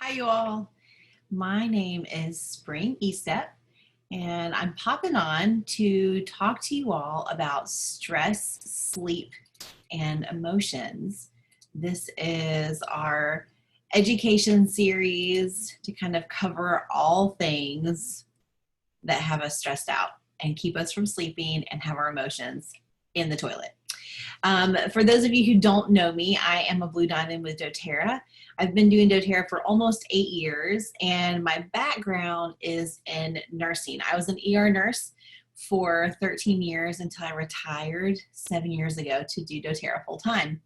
Hi, you all. My name is Esteppe, and I'm popping on to talk to you all about stress, sleep, and emotions. This is our education series to kind of cover all things that have us stressed out and keep us from sleeping and have our emotions in the toilet. For those of you who don't know me, I am a Blue Diamond with doTERRA. I've been doing doTERRA for almost 8 years, and my background is in nursing. I was an ER nurse for 13 years until I retired 7 years ago to do doTERRA full time.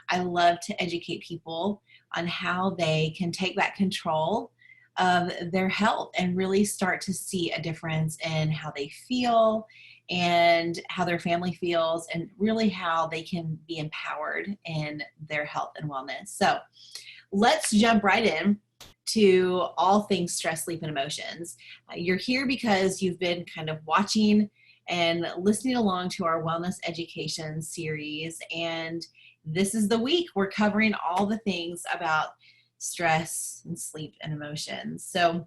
I love to educate people on how they can take back control of their health and really start to see a difference in how they feel and how their family feels, and really how they can be empowered in their health and wellness. So let's jump right in to all things stress, sleep, and emotions. You're here because you've been kind of watching and listening along to our wellness education series, and this is the week we're covering all the things about stress and sleep and emotions. So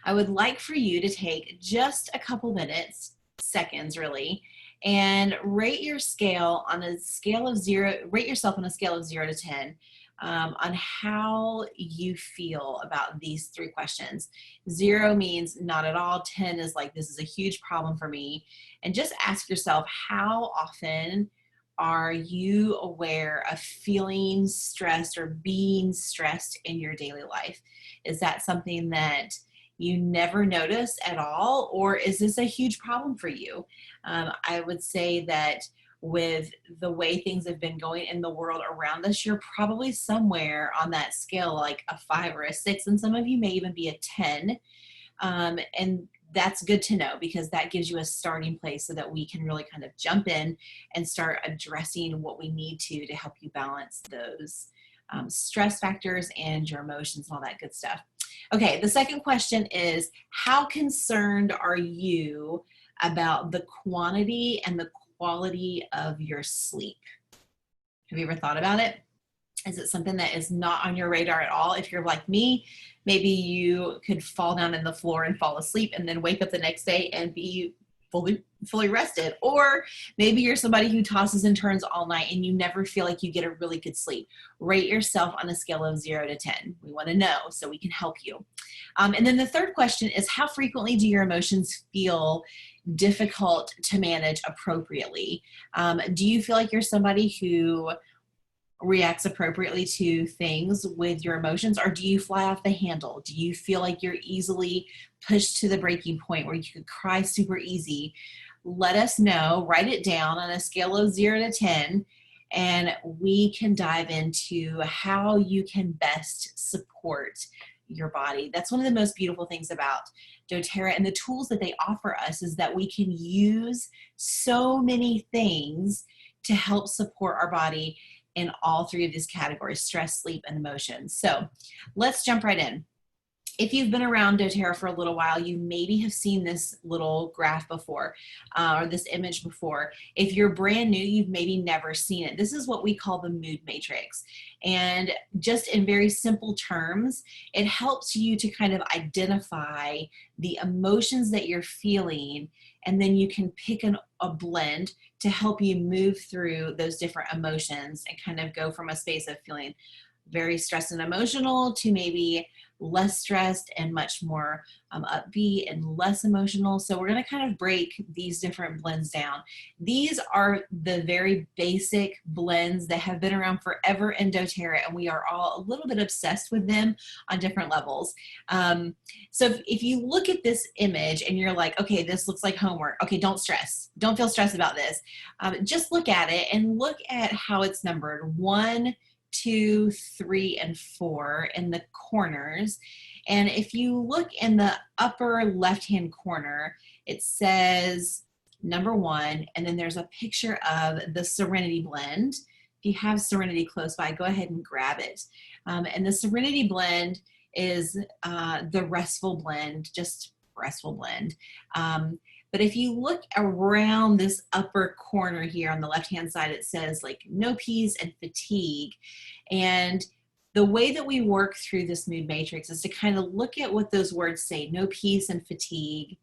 I would like for you to take just a couple minutes, seconds really, and rate your scale on a scale of 0, rate yourself on a scale of 0 to 10 on how you feel about these 3 questions. 0 means not at all. 10 is like, this is a huge problem for me. And just ask yourself, how often are you aware of feeling stressed or being stressed in your daily life? Is that something that you never notice at all, or is this a huge problem for you? I would say that with the way things have been going in the world around us, you're probably somewhere on that scale, like a 5 or a 6, and some of you may even be a 10. And that's good to know, because that gives you a starting place so that we can really kind of jump in and start addressing what we need to help you balance those stress factors and your emotions and all that good stuff. Okay, the second question is, how concerned are you about the quantity and the quality of your sleep? Have you ever thought about it? Is it something that is not on your radar at all? If you're like me, maybe you could fall down on the floor and fall asleep and then wake up the next day and be fully rested. Or maybe you're somebody who tosses and turns all night and you never feel like you get a really good sleep. Rate yourself on a scale of 0 to 10. We want to know so we can help you. And then the third question is, how frequently do your emotions feel difficult to manage appropriately? Do you feel like you're somebody who reacts appropriately to things with your emotions, or do you fly off the handle? Do you feel like you're easily pushed to the breaking point where you could cry super easy? Let us know. Write it down on a scale of 0 to 10, and we can dive into how you can best support your body. That's one of the most beautiful things about doTERRA and the tools that they offer us, is that we can use so many things to help support our body in all 3 of these categories: stress, sleep, and emotions. So let's jump right in. If you've been around doTERRA for a little while, you maybe have seen this little graph before, or this image before. If you're brand new, you've maybe never seen it. This is what we call the mood matrix. And just in very simple terms, it helps you to kind of identify the emotions that you're feeling, and then you can pick a blend to help you move through those different emotions and kind of go from a space of feeling very stressed and emotional to maybe less stressed and much more upbeat and less emotional. So we're going to kind of break these different blends down. These are the very basic blends that have been around forever in doTERRA, and we are all a little bit obsessed with them on different levels. So if you look at this image and you're like, okay, this looks like homework. Okay, don't stress. Don't feel stressed about this. Just look at it and look at how it's numbered: 1, 2, 3, and 4 in the corners. And if you look in the upper left-hand corner, it says number 1, and then there's a picture of the Serenity blend. If you have Serenity close by, go ahead and grab it. And the Serenity blend is the restful blend, just restful blend. But if you look around this upper corner here on the left-hand side, it says like no peace and fatigue. And the way that we work through this mood matrix is to kind of look at what those words say, no peace and fatigue,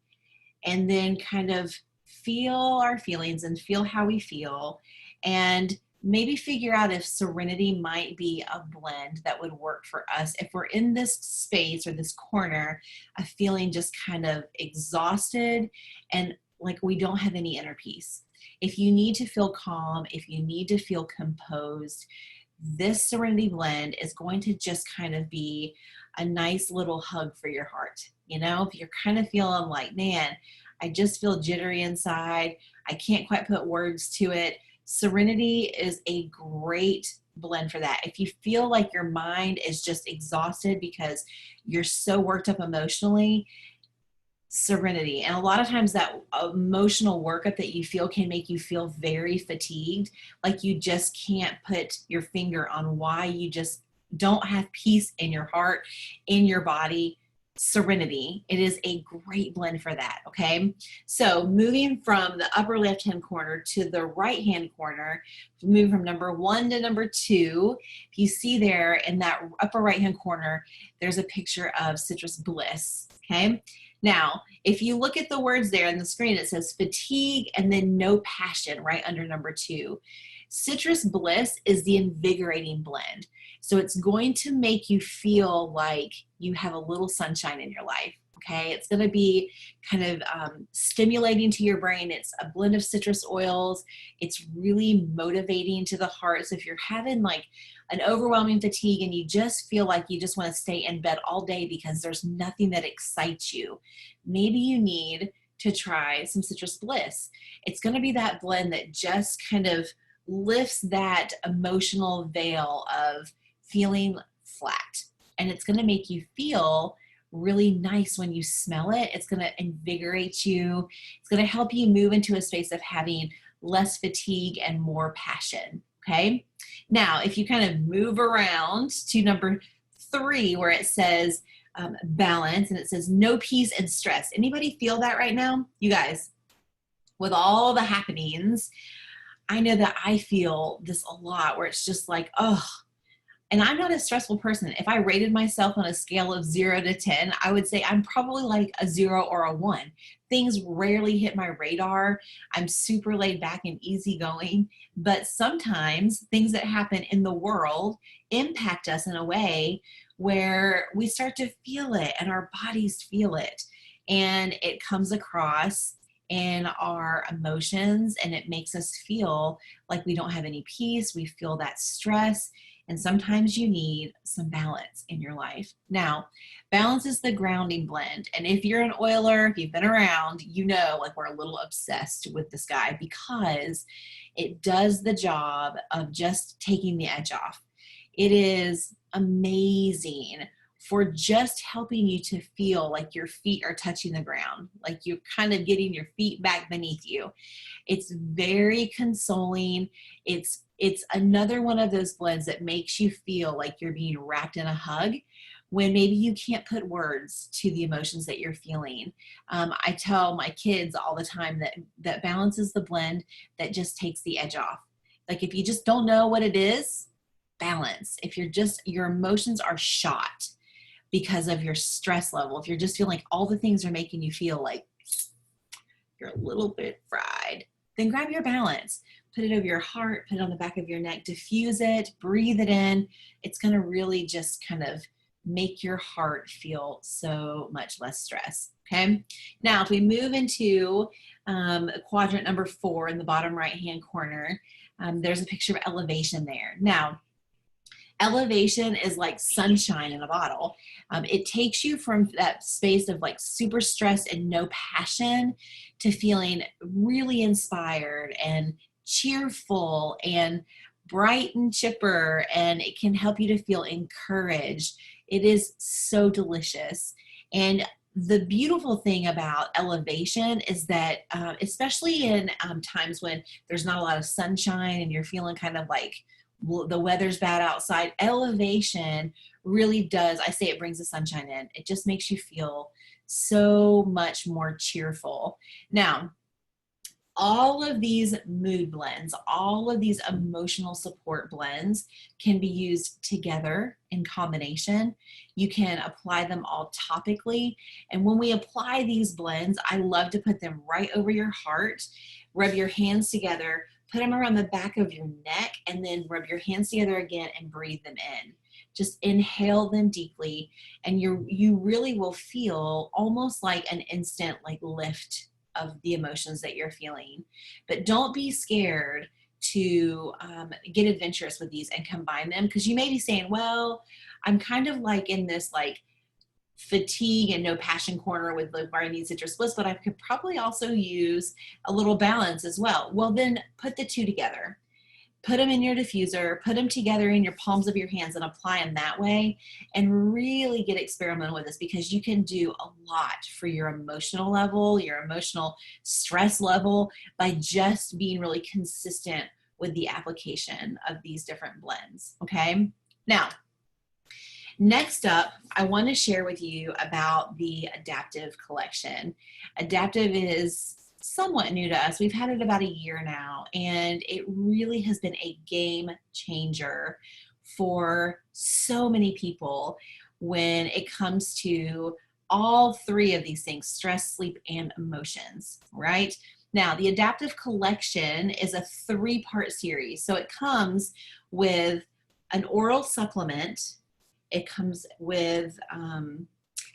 and then kind of feel our feelings and feel how we feel, and maybe figure out if serenity might be a blend that would work for us if we're in this space or this corner of feeling just kind of exhausted and like we don't have any inner peace. If you need to feel calm, if you need to feel composed, this serenity blend is going to just kind of be a nice little hug for your heart. You know, if you're kind of feeling like, man, I just feel jittery inside, I can't quite put words to it, serenity is a great blend for that. If you feel like your mind is just exhausted because you're so worked up emotionally, serenity. And a lot of times that emotional workup that you feel can make you feel very fatigued, like you just can't put your finger on why you just don't have peace in your heart, in your body. Serenity, it is a great blend for that. Okay, so moving from the upper left hand corner to the right hand corner, moving from number 1 to number 2, if you see there in that upper right hand corner, there's a picture of citrus bliss. Okay, now if you look at the words there on the screen, it says fatigue and then no passion right under number 2. Citrus bliss is the invigorating blend. So it's going to make you feel like you have a little sunshine in your life. Okay, it's going to be kind of stimulating to your brain. It's a blend of citrus oils. It's really motivating to the heart. So if you're having like an overwhelming fatigue and you just feel like you just want to stay in bed all day because there's nothing that excites you, maybe you need to try some citrus bliss. It's going to be that blend that just kind of lifts that emotional veil of feeling flat, and it's going to make you feel really nice when you smell it. It's going to invigorate you. It's going to help you move into a space of having less fatigue and more passion. Okay, now if you kind of move around to number 3 where it says balance, and it says no peace and stress. Anybody feel that right now? You guys, with all the happenings, I know that I feel this a lot where it's just like, oh, and I'm not a stressful person. If I rated myself on a scale of 0 to 10, I would say I'm probably like a 0 or a 1. Things rarely hit my radar. I'm super laid back and easygoing, but sometimes things that happen in the world impact us in a way where we start to feel it and our bodies feel it, and it comes across in our emotions, and it makes us feel like we don't have any peace. We feel that stress, and sometimes you need some balance in your life. Now, balance is the grounding blend, and if you're an oiler, if you've been around, you know, like we're a little obsessed with this guy because it does the job of just taking the edge off. It is amazing for just helping you to feel like your feet are touching the ground, like you're kind of getting your feet back beneath you. It's very consoling. It's another one of those blends that makes you feel like you're being wrapped in a hug when maybe you can't put words to the emotions that you're feeling. I tell my kids all the time that balance is the blend that just takes the edge off. Like if you just don't know what it is, balance. If your emotions are shot because of your stress level, if you're just feeling like all the things are making you feel like you're a little bit fried, then grab your balance, put it over your heart, put it on the back of your neck, diffuse it, breathe it in. It's going to really just kind of make your heart feel so much less stress. Okay. Now, if we move into quadrant number 4 in the bottom right-hand corner, there's a picture of elevation there. Now, elevation is like sunshine in a bottle. It takes you from that space of like super stressed and no passion to feeling really inspired and cheerful and bright and chipper, and it can help you to feel encouraged. It is so delicious. And the beautiful thing about elevation is that, especially in times when there's not a lot of sunshine and you're feeling kind of like the weather's bad outside, elevation really does, I say it brings the sunshine in. It just makes you feel so much more cheerful. Now, All of these mood blends, all of these emotional support blends can be used together in combination. You can apply them all topically. And when we apply these blends, I love to put them right over your heart, rub your hands together, put them around the back of your neck, and then rub your hands together again and breathe them in. Just inhale them deeply, and you really will feel almost like an instant lift of the emotions that you're feeling. But don't be scared to get adventurous with these and combine them, because you may be saying, well, I'm kind of like in this fatigue and no passion corner with where I need citrus bliss, but I could probably also use a little balance as well. Well, then put the two together. Put them in your diffuser, put them together in your palms of your hands and apply them that way, and really get experimental with this, because you can do a lot for your emotional level, your emotional stress level, by just being really consistent with the application of these different blends, okay? Now, next up, I want to share with you about the Adaptive collection. Adaptive is somewhat new to us. We've had it about a year now, and it really has been a game changer for so many people when it comes to all three of these things: stress, sleep, and emotions, right? Now, the Adaptive collection is a 3-part series. So it comes with an oral supplement. It comes with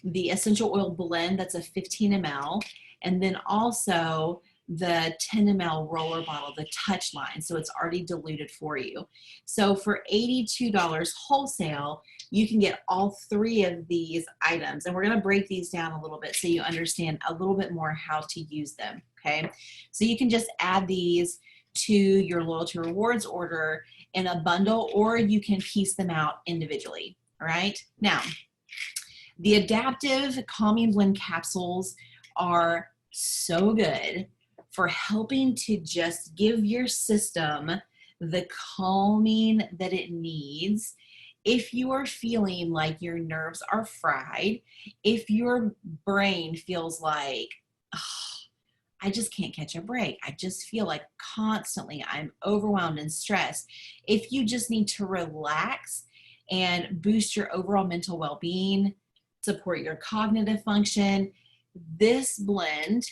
the essential oil blend, that's a 15 ml, and then also the 10 ml roller bottle, the touch line, so it's already diluted for you. So for $82 wholesale, you can get all 3 of these items, and we're going to break these down a little bit so you understand a little bit more how to use them, okay? So you can just add these to your loyalty rewards order in a bundle, or you can piece them out individually. All right, now, the Adaptive Calming Blend capsules are so good for helping to just give your system the calming that it needs. If you are feeling like your nerves are fried, if your brain feels like, oh, I just can't catch a break, I just feel like constantly I'm overwhelmed and stressed, if you just need to relax and boost your overall mental well-being, support your cognitive function, this blend,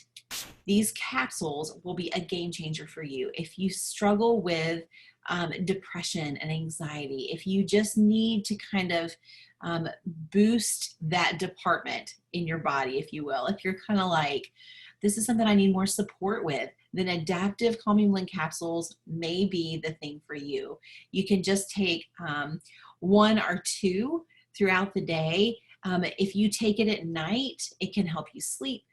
these capsules will be a game changer for you. If you struggle with depression and anxiety, if you just need to kind of boost that department in your body, if you will, if you're kind of like, this is something I need more support with, then Adaptive Calming Blend capsules may be the thing for you. You can just take 1 or 2 throughout the day. If you take it at night, it can help you sleep.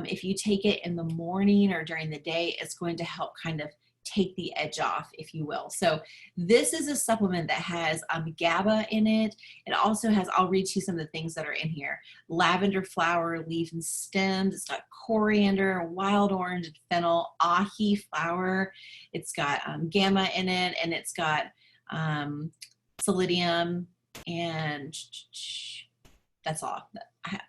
If you take it in the morning or during the day, it's going to help kind of take the edge off, if you will. So this is a supplement that has GABA in it. It also has, I'll read you some of the things that are in here: lavender flower, leaf and stems. It's got coriander, wild orange, and fennel, ahi flower. It's got gamma in it, and it's got selenium, and that's all.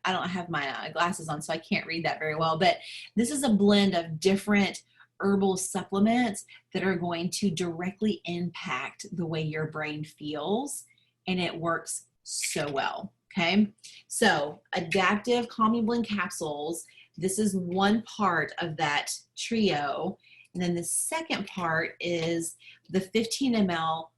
I don't have my glasses on, so I can't read that very well, but this is a blend of different herbal supplements that are going to directly impact the way your brain feels, and it works so well, okay? So Adaptive Calming Blend capsules, this is one part of that trio, and then the second part is the 15 ml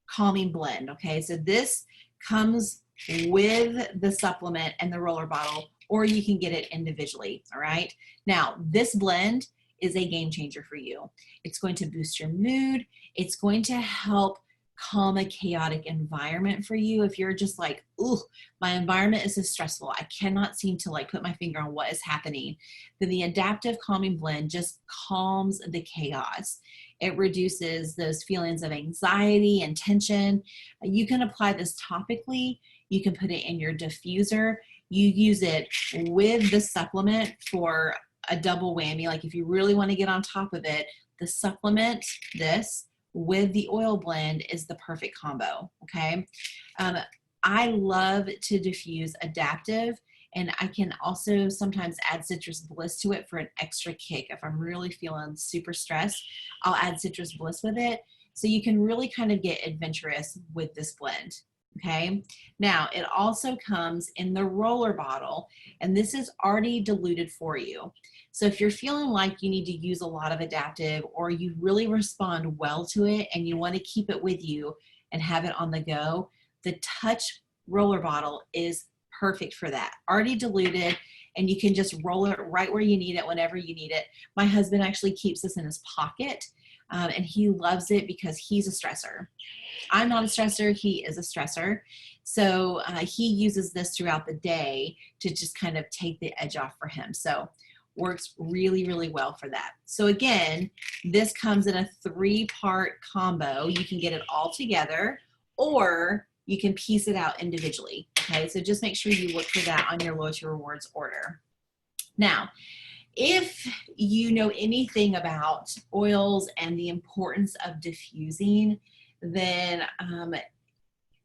calming blend, okay? So this comes with the supplement and the roller bottle, or you can get it individually, all right? Now, this blend is a game changer for you. It's going to boost your mood. It's going to help calm a chaotic environment for you. If you're just like, ooh, my environment is so stressful, I cannot seem to put my finger on what is happening, then the Adaptive Calming Blend just calms the chaos. It reduces those feelings of anxiety and tension. You can apply this topically. You can put it in your diffuser. You use it with the supplement for a double whammy. Like if you really want to get on top of it, the supplement, this, with the oil blend is the perfect combo, okay? I love to diffuse Adaptive, And I can also sometimes add citrus bliss to it for an extra kick. If I'm really feeling super stressed, I'll add citrus bliss with it. So you can really kind of get adventurous with this blend. Okay, now it also comes in the roller bottle, and this is already diluted for you. So if you're feeling like you need to use a lot of adaptive, or you really respond well to it and you want to keep it with you and have it on the go, the Touch roller bottle is perfect for that. Already diluted, and you can just roll it right where you need it whenever you need it. My husband actually keeps this in his pocket, and he loves it because he's a stressor. I'm not a stressor, he is a stressor. So he uses this throughout the day to just kind of take the edge off for him. So works really, really well for that. So again, this comes in a 3-part combo. You can get it all together, or you can piece it out individually. Okay, so just make sure you look for that on your Loyalty Rewards order. Now, if you know anything about oils and the importance of diffusing, then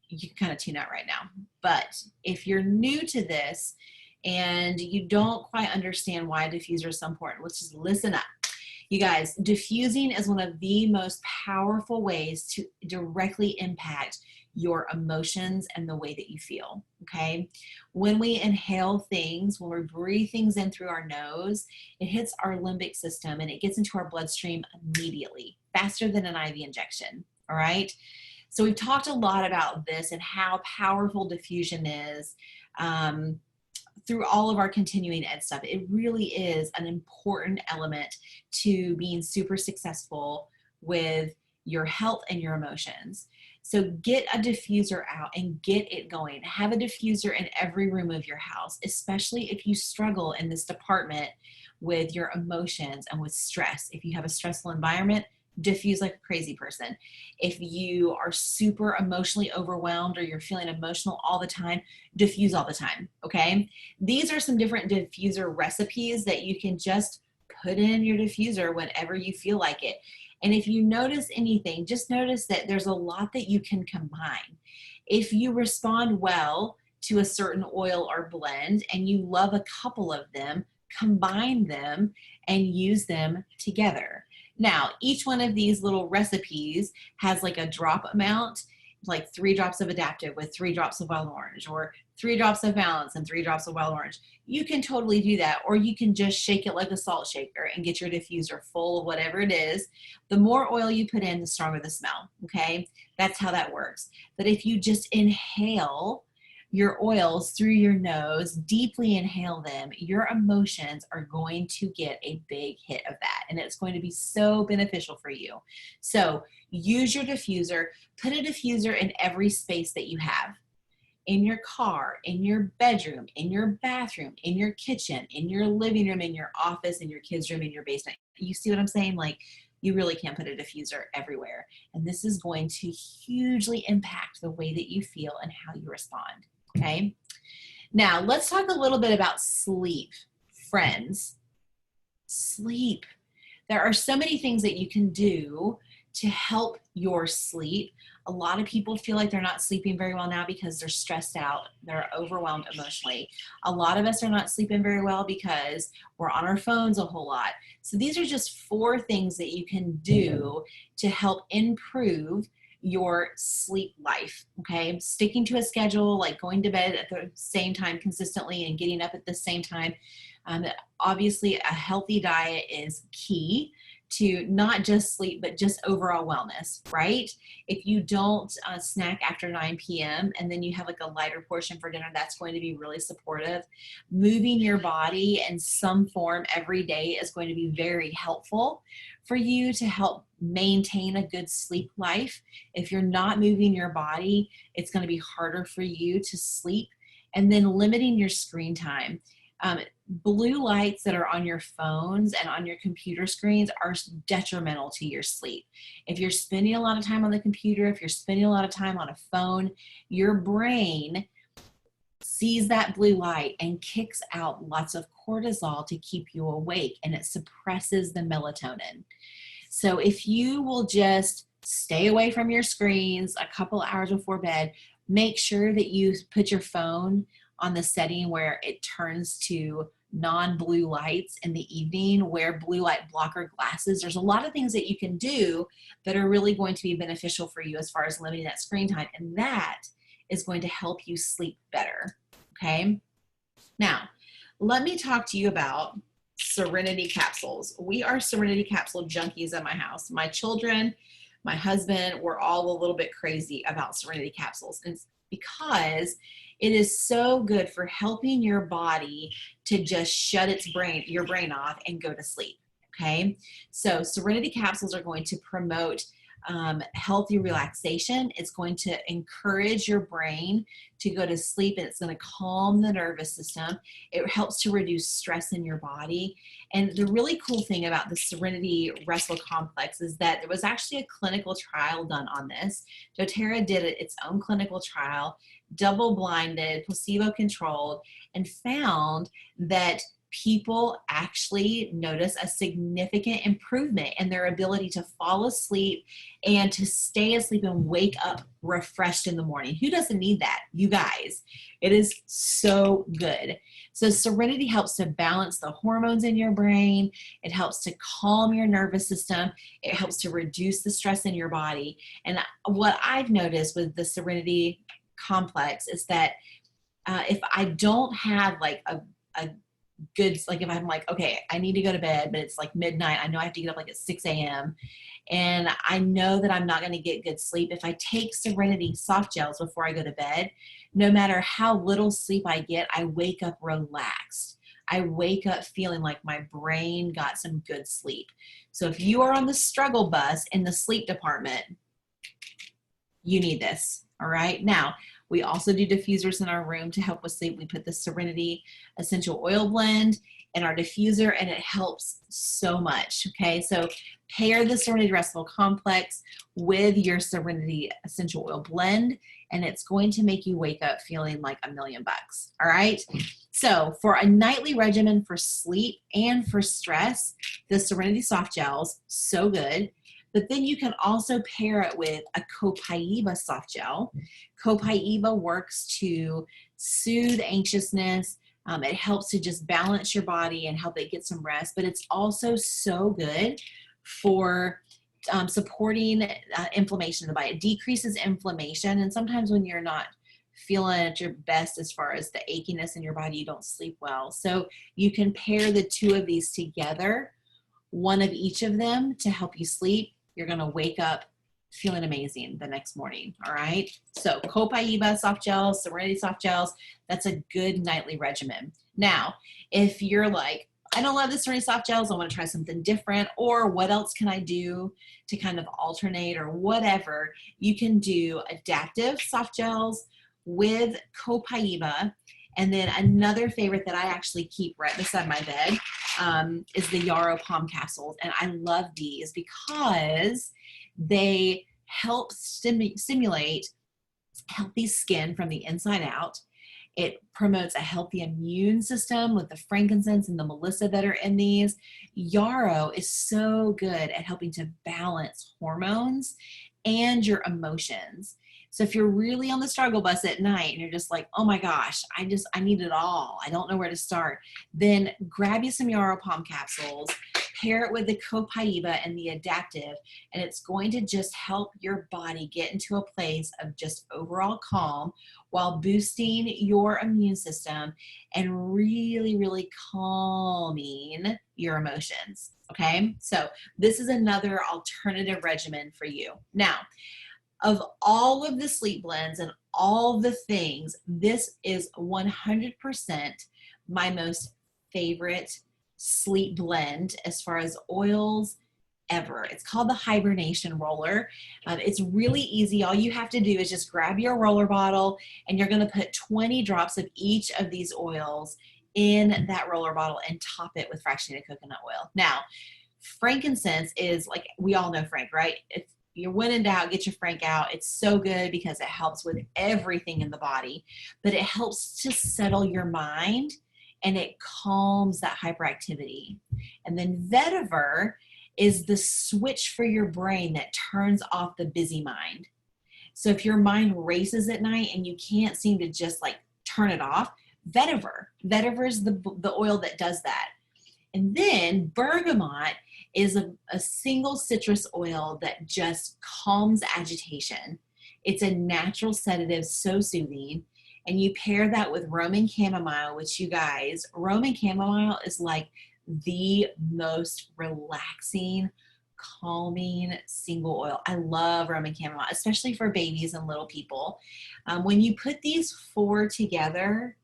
you can kind of tune out right now. But if you're new to this and you don't quite understand why a diffuser is so important, let's just listen up. You guys, diffusing is one of the most powerful ways to directly impact your emotions and the way that you feel, okay? When we inhale things, when we breathe things in through our nose, it hits our limbic system and it gets into our bloodstream immediately, faster than an IV injection, all right? So we've talked a lot about this and how powerful diffusion is through all of our continuing ed stuff. It really is an important element to being super successful with your health and your emotions. So get a diffuser out and get it going. Have a diffuser in every room of your house, especially if you struggle in this department with your emotions and with stress. If you have a stressful environment, diffuse like a crazy person. If you are super emotionally overwhelmed or you're feeling emotional all the time, diffuse all the time, okay? These are some different diffuser recipes that you can just put in your diffuser whenever you feel like it. And if you notice anything, just notice that there's a lot that you can combine. If you respond well to a certain oil or blend and you love a couple of them, combine them and use them together. Now, each one of these little recipes has like a drop amount, like 3 drops of adaptive with 3 drops of wild orange, or 3 drops of balance and 3 drops of wild orange. You can totally do that, or you can just shake it like a salt shaker and get your diffuser full of whatever it is. The more oil you put in, the stronger the smell, okay? That's how that works. But if you just inhale your oils through your nose, deeply inhale them, your emotions are going to get a big hit of that, and it's going to be so beneficial for you. So use your diffuser, put a diffuser in every space that you have. In your car, in your bedroom, in your bathroom, in your kitchen, in your living room, in your office, in your kids' room, in your basement. You see what I'm saying? Like, you really can put a diffuser everywhere. And this is going to hugely impact the way that you feel and how you respond. Okay, now let's talk a little bit about sleep. Friends, sleep. There are so many things that you can do to help your sleep. A lot of people feel like they're not sleeping very well now because they're stressed out, they're overwhelmed emotionally. A lot of us are not sleeping very well because we're on our phones a whole lot. So these are just 4 things that you can do to help improve your sleep life, okay? Sticking to a schedule, like going to bed at the same time consistently and getting up at the same time. Obviously, a healthy diet is key to not just sleep, but just overall wellness, right? If you don't snack after 9 p.m. and then you have like a lighter portion for dinner, that's going to be really supportive. Moving your body in some form every day is going to be very helpful for you to help maintain a good sleep life. If you're not moving your body, it's going to be harder for you to sleep. And then limiting your screen time. Blue lights that are on your phones and on your computer screens are detrimental to your sleep. If you're spending a lot of time on the computer, if you're spending a lot of time on a phone, your brain sees that blue light and kicks out lots of cortisol to keep you awake, and it suppresses the melatonin. So if you will just stay away from your screens a couple hours before bed, make sure that you put your phone on the setting where it turns to non-blue lights in the evening, wear blue light blocker glasses. There's a lot of things that you can do that are really going to be beneficial for you as far as limiting that screen time. And that is going to help you sleep better. Okay. Now, let me talk to you about Serenity capsules. We are Serenity capsule junkies at my house. My children, my husband, we're all a little bit crazy about Serenity capsules. And it's because it is so good for helping your body to just shut your brain off and go to sleep. Okay. So Serenity capsules are going to promote healthy relaxation. It's going to encourage your brain to go to sleep, and it's going to calm the nervous system. It helps to reduce stress in your body. And the really cool thing about the Serenity Restful Complex is that there was actually a clinical trial done on this. doTERRA did its own clinical trial, double-blinded, placebo-controlled, and found that people actually notice a significant improvement in their ability to fall asleep and to stay asleep and wake up refreshed in the morning. Who doesn't need that? You guys. It is so good. So Serenity helps to balance the hormones in your brain. It helps to calm your nervous system. It helps to reduce the stress in your body. And what I've noticed with the Serenity complex is that if I don't have like a good, like if I'm like, okay, I need to go to bed, but it's like midnight, I know I have to get up like at 6 a.m. and I know that I'm not going to get good sleep. If I take Serenity soft gels before I go to bed, no matter how little sleep I get, I wake up relaxed. I wake up feeling like my brain got some good sleep. So if you are on the struggle bus in the sleep department, you need this. All right. Now, we also do diffusers in our room to help with sleep. We put the Serenity essential oil blend in our diffuser, and it helps so much. Okay, so pair the Serenity Restful Complex with your Serenity essential oil blend, and it's going to make you wake up feeling like $1,000,000. All right. So for a nightly regimen for sleep and for stress, the Serenity soft gels, so good. But then you can also pair it with a Copaiba soft gel. Copaiba works to soothe anxiousness. It helps to just balance your body and help it get some rest. But it's also so good for supporting inflammation in the body. It decreases inflammation. And sometimes when you're not feeling at your best as far as the achiness in your body, you don't sleep well. So you can pair the two of these together, one of each of them, to help you sleep. You're going to wake up feeling amazing the next morning. All right. So Copaiba soft gels, Serenity soft gels, that's a good nightly regimen. Now, if you're like, I don't love the Serenity soft gels, I want to try something different, or what else can I do to kind of alternate or whatever, you can do adaptive soft gels with Copaiba. And then another favorite that I actually keep right beside my bed is the Yarrow Palm capsules. And I love these because they help stimulate healthy skin from the inside out. It promotes a healthy immune system with the frankincense and the melissa that are in these. Yarrow is so good at helping to balance hormones and your emotions. So if you're really on the struggle bus at night and you're just like, oh my gosh, I need it all, I don't know where to start, then grab you some Yarrow Palm capsules, pair it with the Copaiba and the adaptive, and it's going to just help your body get into a place of just overall calm while boosting your immune system and really, really calming your emotions. Okay, so this is another alternative regimen for you. Now, of all of the sleep blends and all the things, this is 100% my most favorite sleep blend as far as oils ever. It's called the Hibernation Roller. It's really easy. All you have to do is just grab your roller bottle, and you're going to put 20 drops of each of these oils in that roller bottle and top it with fractionated coconut oil. Now, frankincense is, like, we all know Frank, right? If you're when in doubt, get your Frank out. It's so good because it helps with everything in the body, but it helps to settle your mind and it calms that hyperactivity. And then vetiver is the switch for your brain that turns off the busy mind. So if your mind races at night and you can't seem to just like turn it off, Vetiver. Vetiver is the oil that does that. And then bergamot is a single citrus oil that just calms agitation. It's a natural sedative, so soothing. And you pair that with Roman chamomile, which, you guys, Roman chamomile is like the most relaxing, calming single oil. I love Roman chamomile, especially for babies and little people. When you put these four together,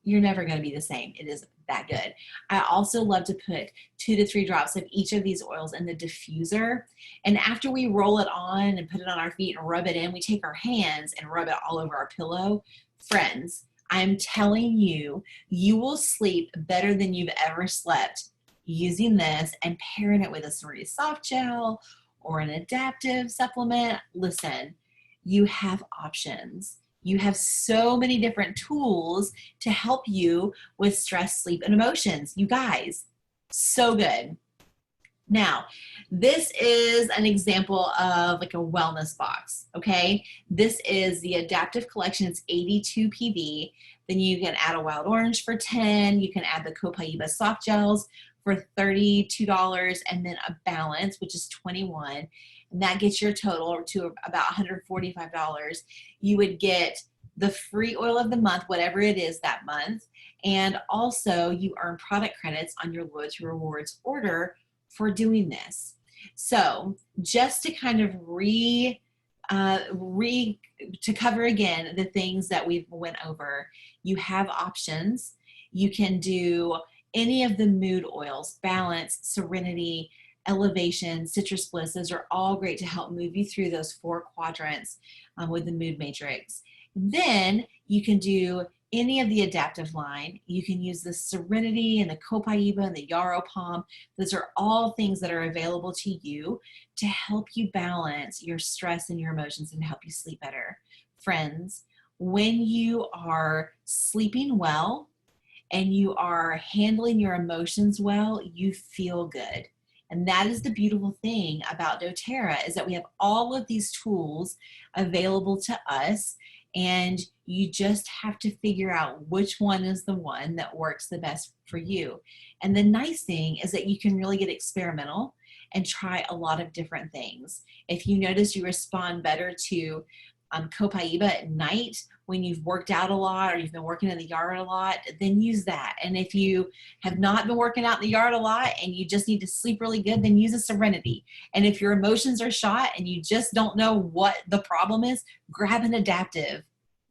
you're never going to be the same. It is that good. I also love to put 2 to 3 drops of each of these oils in the diffuser. And after we roll it on and put it on our feet and rub it in, we take our hands and rub it all over our pillow. Friends, I'm telling you, you will sleep better than you've ever slept using this and pairing it with a Serenity Soft Gel or an adaptive supplement. Listen, you have options. You have so many different tools to help you with stress, sleep, and emotions. You guys, so good. Now, this is an example of like a wellness box, okay? This is the Adaptive Collection. It's 82 PV. Then you can add a wild orange for 10. You can add the Copaiba soft gels for $32, and then a balance, which is 21. And that gets your total to about $145. You would get the free oil of the month, whatever it is that month. And also you earn product credits on your Loyalty Rewards order for doing this. So just to kind of to cover again the things that we've went over, you have options. You can do any of the mood oils, Balance, Serenity, Elevation, Citrus Bliss. Those are all great to help move you through those 4 quadrants with the mood matrix. Then you can do any of the adaptive line. You can use the Serenity and the Copaiba and the Yarrow Palm. Those are all things that are available to you to help you balance your stress and your emotions and help you sleep better. Friends, when you are sleeping well and you are handling your emotions well, you feel good. And that is the beautiful thing about doTERRA, is that we have all of these tools available to us, and you just have to figure out which one is the one that works the best for you. And the nice thing is that you can really get experimental and try a lot of different things. If you notice you respond better to Copaiba at night when you've worked out a lot or you've been working in the yard a lot, then use that. And if you have not been working out in the yard a lot and you just need to sleep really good, then use a Serenity. And if your emotions are shot and you just don't know what the problem is, grab an adaptive.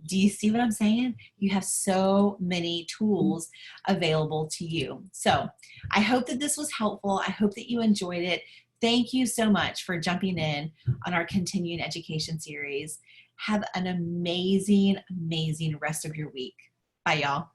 Do you see what I'm saying? You have so many tools available to you. So I hope that this was helpful. I hope that you enjoyed it. Thank you so much for jumping in on our continuing education series. Have an amazing, amazing rest of your week. Bye, y'all.